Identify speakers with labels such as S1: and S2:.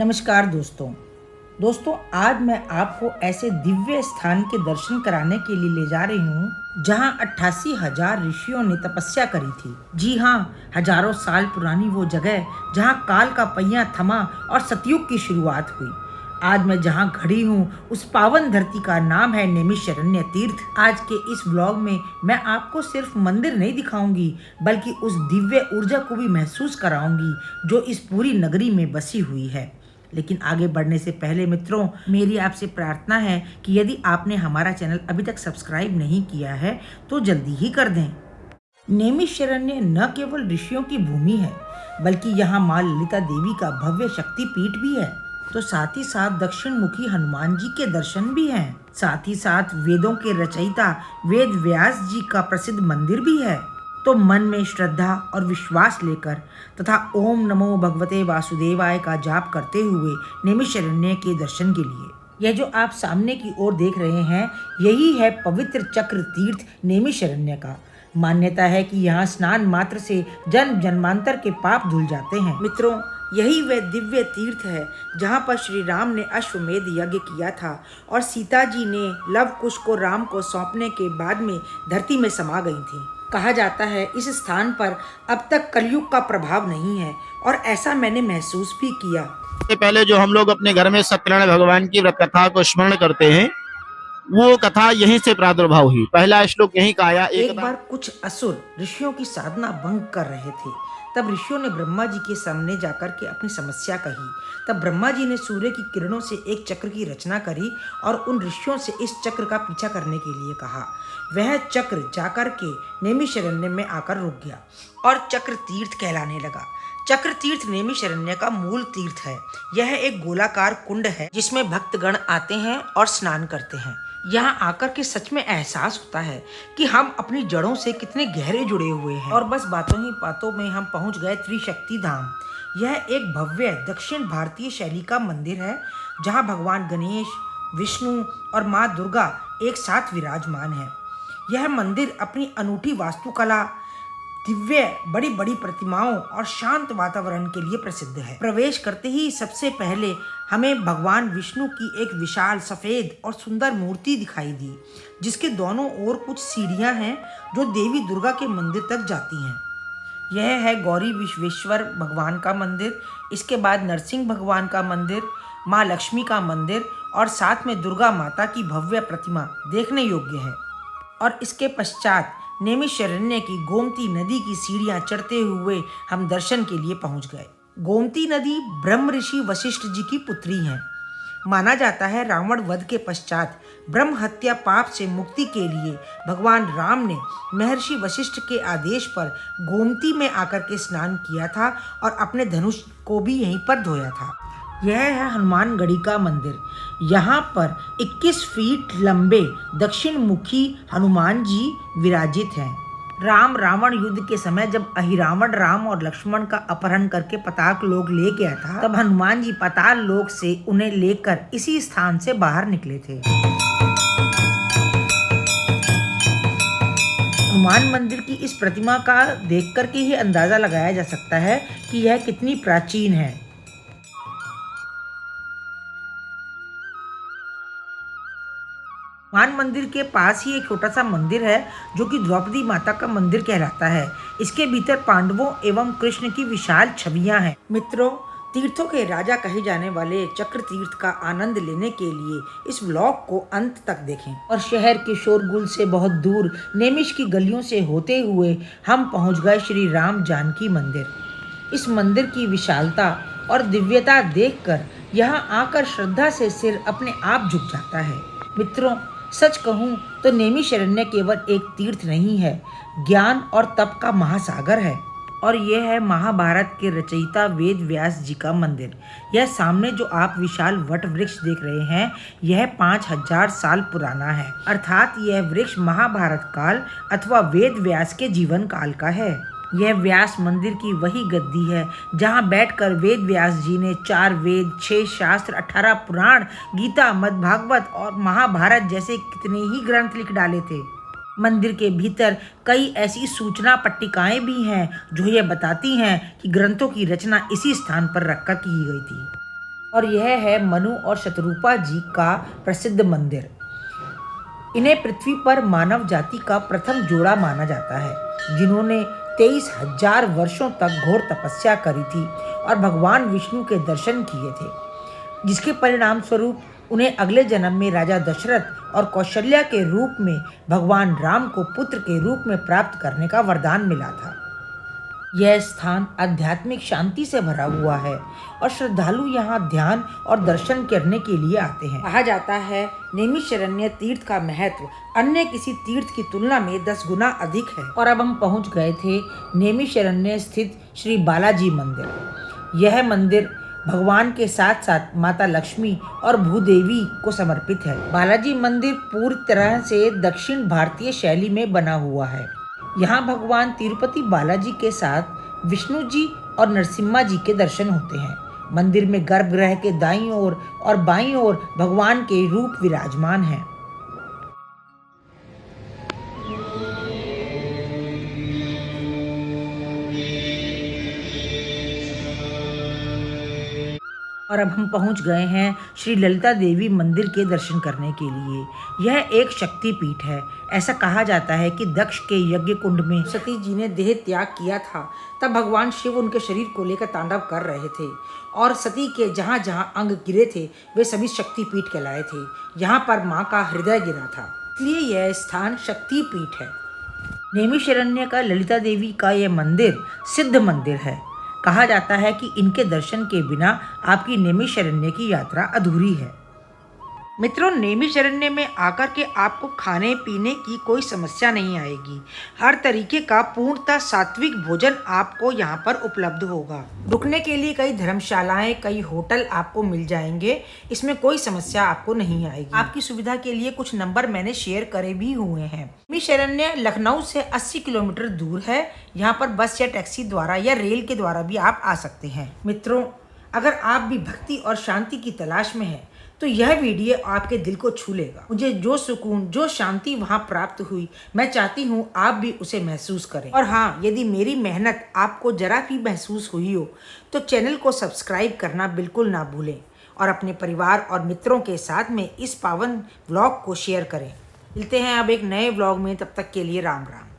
S1: नमस्कार दोस्तों आज मैं आपको ऐसे दिव्य स्थान के दर्शन कराने के लिए ले जा रही हूँ जहाँ 88,000 ऋषियों ने तपस्या करी थी। जी हाँ, हजारों साल पुरानी वो जगह जहाँ काल का पहिया थमा और सतयुग की शुरुआत हुई। आज मैं जहाँ खड़ी हूँ उस पावन धरती का नाम है नैमिषारण्य तीर्थ। आज के इस ब्लॉग में मैं आपको सिर्फ मंदिर नहीं दिखाऊंगी बल्कि उस दिव्य ऊर्जा को भी महसूस कराऊंगी जो इस पूरी नगरी में बसी हुई है। लेकिन आगे बढ़ने से पहले मित्रों, मेरी आपसे प्रार्थना है कि यदि आपने हमारा चैनल अभी तक सब्सक्राइब नहीं किया है तो जल्दी ही कर दें। नैमिषारण्य न केवल ऋषियों की भूमि है बल्कि यहाँ माँ ललिता देवी का भव्य शक्ति पीठ भी है। तो साथ ही साथ दक्षिण मुखी हनुमान जी के दर्शन भी हैं। साथ ही साथ वेदों के रचयिता वेद व्यास जी का प्रसिद्ध मंदिर भी है। तो मन में श्रद्धा और विश्वास लेकर तथा ओम नमो भगवते वासुदेवाय का जाप करते हुए नैमिषारण्य के दर्शन के लिए यह जो आप सामने की ओर देख रहे हैं यही है पवित्र चक्र तीर्थ नैमिषारण्य का। मान्यता है कि यहाँ स्नान मात्र से जन्म जन्मांतर के पाप धुल जाते हैं। मित्रों, यही वह दिव्य तीर्थ है जहाँ पर श्री राम ने अश्वमेध यज्ञ किया था और सीता जी ने लव कुश को राम को सौंपने के बाद में धरती में समा गई थी। कहा जाता है इस स्थान पर अब तक कलयुग का प्रभाव नहीं है और ऐसा मैंने महसूस भी किया।
S2: सबसे पहले जो हम लोग अपने घर में सत्यनारायण भगवान की व्रत कथा को स्मरण करते हैं वो कथा यहीं से प्रादुर्भाव हुई। पहला श्लोक यहीं का आया।
S1: एक बार कुछ असुर ऋषियों की साधना भंग कर रहे थे। तब ऋषियों ने ब्रह्मा जी के सामने जाकर के अपनी समस्या कही। तब ब्रह्मा जी ने सूर्य की किरणों से एक चक्र की रचना करी और उन ऋषियों से इस चक्र का पीछा करने के लिए कहा। वह चक्र जाकर के नैमिषारण्य में आकर रुक गया और चक्र तीर्थ कहलाने लगा। चक्र तीर्थ नैमिषारण्य का मूल तीर्थ है। यह एक गोलाकार कुंड है जिसमें भक्तगण आते हैं और स्नान करते हैं। यहाँ आकर के सच में एहसास होता है कि हम अपनी जड़ों से कितने गहरे जुड़े हुए हैं। और बस बातों ही बातों में हम पहुँच गए त्रिशक्ति धाम। यह एक भव्य दक्षिण भारतीय शैली का मंदिर है जहाँ भगवान गणेश, विष्णु और माँ दुर्गा एक साथ विराजमान है। यह मंदिर अपनी अनूठी वास्तुकला, दिव्य बड़ी बड़ी प्रतिमाओं और शांत वातावरण के लिए प्रसिद्ध है। प्रवेश करते ही सबसे पहले हमें भगवान विष्णु की एक विशाल सफेद और सुंदर मूर्ति दिखाई दी जिसके दोनों ओर कुछ सीढ़ियां हैं जो देवी दुर्गा के मंदिर तक जाती हैं। यह है गौरी विश्वेश्वर भगवान का मंदिर, इसके बाद नरसिंह भगवान का मंदिर, माँ लक्ष्मी का मंदिर और साथ में दुर्गा माता की भव्य प्रतिमा देखने योग्य है। और इसके पश्चात नैमिषारण्य की गोमती नदी की सीढ़ियां चढ़ते हुए हम दर्शन के लिए पहुंच गए। गोमती नदी ब्रह्म ऋषि वशिष्ठ जी की पुत्री है। माना जाता है रावण वध के पश्चात ब्रह्म हत्या पाप से मुक्ति के लिए भगवान राम ने महर्षि वशिष्ठ के आदेश पर गोमती में आकर के स्नान किया था और अपने धनुष को भी यहीं पर धोया था। यह है हनुमानगढ़ी का मंदिर। यहाँ पर 21 फीट लंबे दक्षिण मुखी हनुमान जी विराजित हैं। राम रावण युद्ध के समय जब अहिरावण राम और लक्ष्मण का अपहरण करके पाताल लोक ले गया था तब हनुमान जी पाताल लोक से उन्हें लेकर इसी स्थान से बाहर निकले थे। हनुमान मंदिर की इस प्रतिमा का देख कर के ही अंदाजा लगाया जा सकता है कि यह कितनी प्राचीन है। हनुमान मंदिर के पास ही एक छोटा सा मंदिर है जो कि द्रौपदी माता का मंदिर कहलाता है। इसके भीतर पांडवों एवं कृष्ण की विशाल छवियां हैं। मित्रों, तीर्थों के राजा कहे जाने वाले चक्र तीर्थ का आनंद लेने के लिए इस व्लॉग को अंत तक देखें। और शहर के शोरगुल से बहुत दूर नैमिष की गलियों से होते हुए हम पहुंच गए श्री राम जानकी मंदिर। इस मंदिर की विशालता और दिव्यता देखकर यहाँ आकर श्रद्धा से सिर अपने आप झुक जाता है। मित्रों, सच कहूँ तो नैमिषारण्य केवल एक तीर्थ नहीं है, ज्ञान और तप का महासागर है। और यह है महाभारत के रचयिता वेद व्यास जी का मंदिर। यह सामने जो आप विशाल वट वृक्ष देख रहे हैं यह 5000 साल पुराना है, अर्थात यह वृक्ष महाभारत काल अथवा वेद व्यास के जीवन काल का है। यह व्यास मंदिर की वही गद्दी है जहाँ बैठकर वेद व्यास जी ने 4 वेद, 6 शास्त्र, 18 पुराण, गीता, मद्भागवत और महाभारत जैसे कितने ही ग्रंथ लिख डाले थे। मंदिर के भीतर कई ऐसी सूचना पट्टिकाएं भी हैं जो ये बताती हैं कि ग्रंथों की रचना इसी स्थान पर रखकर की गई थी। और यह है मनु और शतरूपा जी का प्रसिद्ध मंदिर। इन्हें पृथ्वी पर मानव जाति का प्रथम जोड़ा माना जाता है, जिन्होंने 23,000 वर्षों तक घोर तपस्या करी थी और भगवान विष्णु के दर्शन किए थे, जिसके परिणाम स्वरूप उन्हें अगले जन्म में राजा दशरथ और कौशल्या के रूप में भगवान राम को पुत्र के रूप में प्राप्त करने का वरदान मिला था। यह स्थान आध्यात्मिक शांति से भरा हुआ है और श्रद्धालु यहाँ ध्यान और दर्शन करने के लिए आते हैं। कहा जाता है नैमिषारण्य तीर्थ का महत्व अन्य किसी तीर्थ की तुलना में 10 गुना अधिक है। और अब हम पहुँच गए थे नैमिषारण्य स्थित श्री बालाजी मंदिर। यह मंदिर भगवान के साथ साथ माता लक्ष्मी और भूदेवी को समर्पित है। बालाजी मंदिर पूरी तरह से दक्षिण भारतीय शैली में बना हुआ है। यहाँ भगवान तिरुपति बालाजी के साथ विष्णु जी और नरसिम्हा जी के दर्शन होते हैं। मंदिर में गर्भगृह के दाईं ओर और बाईं ओर भगवान के रूप विराजमान हैं। और अब हम पहुंच गए हैं श्री ललिता देवी मंदिर के दर्शन करने के लिए। यह एक शक्ति पीठ है। ऐसा कहा जाता है कि दक्ष के यज्ञ कुंड में सती जी ने देह त्याग किया था, तब भगवान शिव उनके शरीर को लेकर तांडव कर रहे थे और सती के जहाँ जहाँ अंग गिरे थे वे सभी शक्ति पीठ कहलाए थे। यहाँ पर माँ का हृदय गिरा था, इसलिए यह स्थान शक्ति पीठ है। नैमिषारण्य का ललिता देवी का यह मंदिर सिद्ध मंदिर है। कहा जाता है कि इनके दर्शन के बिना आपकी नैमिषारण्य की यात्रा अधूरी है। मित्रों, नैमिषारण्य में आकर के आपको खाने पीने की कोई समस्या नहीं आएगी। हर तरीके का पूर्णतः सात्विक भोजन आपको यहाँ पर उपलब्ध होगा। रुकने के लिए कई धर्मशालाएं, कई होटल आपको मिल जाएंगे। इसमें कोई समस्या आपको नहीं आएगी। आपकी सुविधा के लिए कुछ नंबर मैंने शेयर करे भी हुए हैं। नैमिषारण्य लखनऊ से 80 किलोमीटर दूर है। यहाँ पर बस या टैक्सी द्वारा या रेल के द्वारा भी आप आ सकते हैं। मित्रों, अगर आप भी भक्ति और शांति की तलाश में हैं तो यह वीडियो आपके दिल को छू लेगा। मुझे जो सुकून, जो शांति वहाँ प्राप्त हुई, मैं चाहती हूँ आप भी उसे महसूस करें। और हाँ, यदि मेरी मेहनत आपको जरा भी महसूस हुई हो तो चैनल को सब्सक्राइब करना बिल्कुल ना भूलें और अपने परिवार और मित्रों के साथ में इस पावन व्लॉग को शेयर करें। मिलते हैं अब एक नए व्लॉग में, तब तक के लिए राम राम।